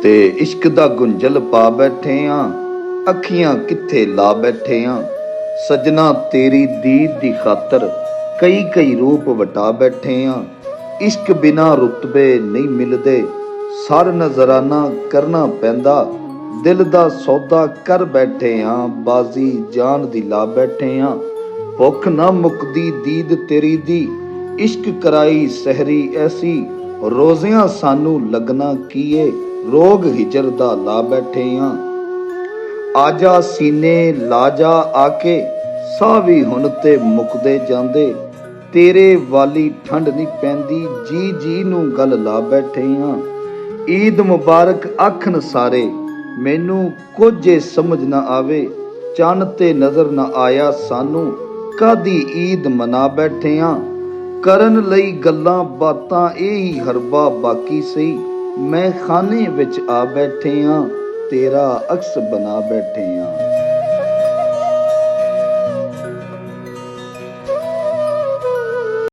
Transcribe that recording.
ਤੇ ਇਸ਼ਕ ਦਾ ਗੁੰਝਲ ਪਾ ਬੈਠੇ ਆਂ, ਅੱਖੀਆਂ ਕਿੱਥੇ ਲਾ ਬੈਠੇ ਆਂ। ਸਜਣਾ ਤੇਰੀ ਦੀਦ ਦੀ ਖਾਤਰ ਕਈ ਕਈ ਰੂਪ ਵਟਾ ਬੈਠੇ ਆਂ। ਇਸ਼ਕ ਬਿਨਾ ਰੁਤਬੇ ਨਹੀਂ ਮਿਲਦੇ, ਸਰ ਨਜ਼ਰਾਨਾ ਕਰਨਾ ਪੈਂਦਾ। ਦਿਲ ਦਾ ਸੌਦਾ ਕਰ ਬੈਠੇ ਆਂ, ਬਾਜ਼ੀ ਜਾਨ ਦੀ ਲਾ ਬੈਠੇ ਆਂ। ਭੁੱਖ ਨਾ ਮੁੱਕਦੀ ਦੀਦ ਤੇਰੀ ਦੀ, ਇਸ਼ਕ ਕਰਾਈ ਸਹਿਰੀ ਐਸੀ। ਰੋਜ਼ਿਆਂ ਸਾਨੂੰ ਲੱਗਣਾ ਕੀਏ, ਰੋਗ ਹਿਜਰ ਦਾ ਲਾ ਬੈਠੇ ਆਂ। ਆਜਾ ਸੀਨੇ ਲਾਜਾ ਆ ਕੇ, ਸਾਹ ਵੀ ਹੁਣ ਤੇ ਮੁੱਕਦੇ ਜਾਂਦੇ। ਤੇਰੇ ਵਾਲੀ ਠੰਡ ਨਹੀਂ ਪੈਂਦੀ, ਜੀ ਜੀ ਨੂੰ ਗੱਲ ਲਾ ਬੈਠੇ ਆਂ। ਈਦ ਮੁਬਾਰਕ ਆਖਣ ਸਾਰੇ, ਮੈਨੂੰ ਕੁਝ ਏ ਸਮਝ ਨਾ ਆਵੇ। ਚੰਨ ਤੇ ਨਜ਼ਰ ਨਾ ਆਇਆ ਸਾਨੂੰ, ਕਾਦੀ ਈਦ ਮਨਾ ਬੈਠੇ ਆਂ। ਕਰਨ ਲਈ ਗੱਲਾਂ ਬਾਤਾਂ ਇਹੀ ਹਰਬਾ ਬਾਕੀ ਸਹੀ। ਮੈਂ ਖਾਨੇ ਵਿੱਚ ਆ ਬੈਠੇ ਆਂ, ਤੇਰਾ ਅਕਸ ਬਣਾ ਬੈਠੇ ਆਂ।